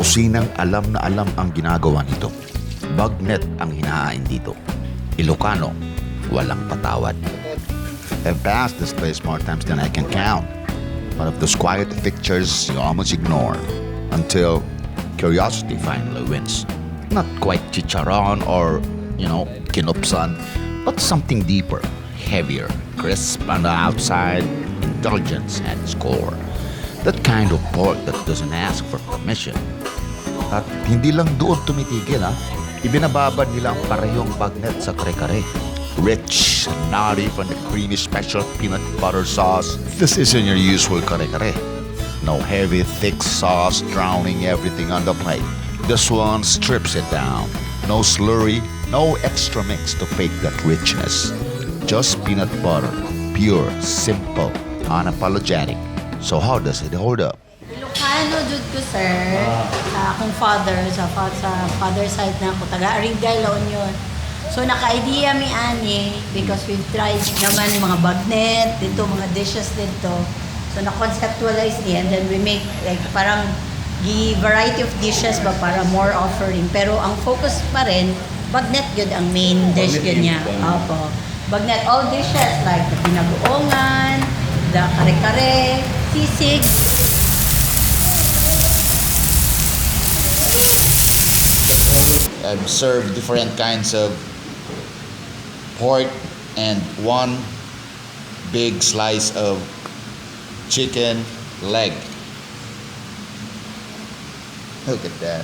kusinang alam na alam ang ginagawa nito. Bagnet ang hinahain dito. Ilocano, walang patawad. I've passed this place more times than I can count. One of those quiet pictures you almost ignore until curiosity finally wins. Not quite chicharon or, kinupsan, but something deeper, heavier, crisp on the outside, indulgence at its core. That kind of pork that doesn't ask for permission. At hindi lang doon tumitigil, ha? Ibinababad nila ang parehong bagnet sa kare-kare. Rich and nutty from the creamy special peanut butter sauce. This isn't your usual kare-kare. No heavy, thick sauce drowning everything on the plate. This one strips it down. No slurry, no extra mix to fake that richness. Just peanut butter. Pure, simple, unapologetic. So how does it hold up? Ilocano jud ko, sir. Sa akong father, sa father side na ako, taga Arigay, La Union. So naka-idea mi ani because we've tried naman mga bagnet dito, mga dishes dito. So na-conceptualize niya and then we make like parang variety of dishes ba para more offering. Pero ang focus pa rin, bagnet yun ang main dish yun niya. Opo. Bagnet, all dishes like the pinagoongan, the kare-kare, sisig. I've served different kinds of pork and one big slice of chicken leg. Look at that.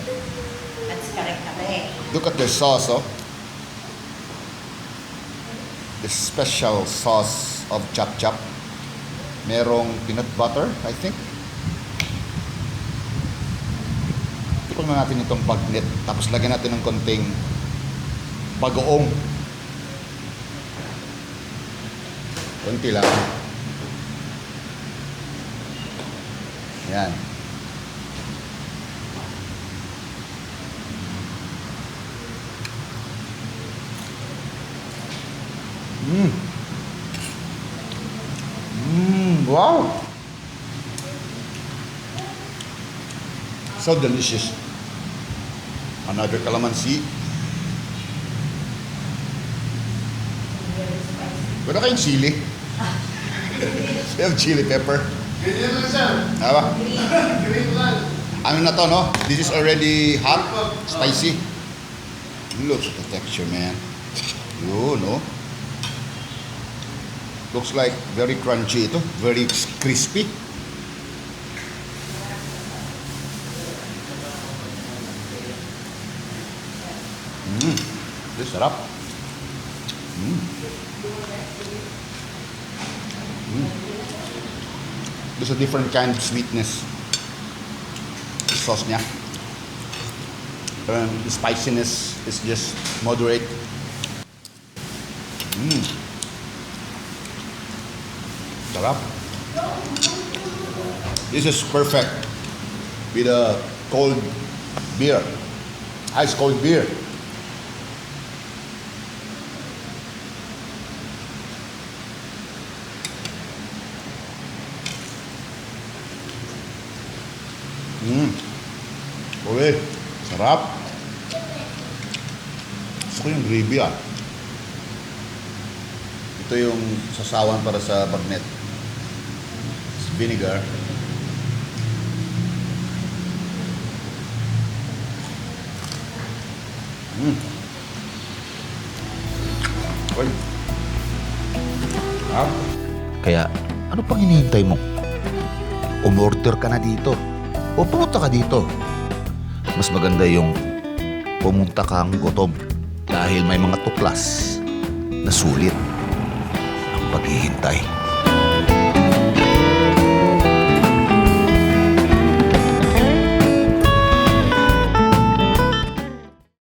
That's kare-kare. Look at the sauce, oh. The special sauce of chop chop. Merong peanut butter, I think. Tikman na natin itong bagnet. Tapos lagyan natin ng konting bagoong. Konti lang. Yan. Wow! So delicious. Another calamansi. Wala kayong sili? We have chili pepper. Green lang, sir. Diba? Green lang. Ano na to, no? This is already hot, spicy. Look at the texture, man. Yun, no? Looks like very crunchy ito. Very crispy. This sarap. There's a different kind of sweetness. The sauce niya. The spiciness is just moderate. Sarap. This is perfect with a cold beer. Ice cold beer. Okay. Sarap. Gusto ko yung gravy, ah. Ito yung sasawan para sa bagnet. It's vinegar. Oy. Kaya, ano pang hinihintay mo? Umorder ka na dito. O pumunta ka dito. Mas maganda yung pumunta kang gutom dahil may mga tuklas na sulit ang paghihintay.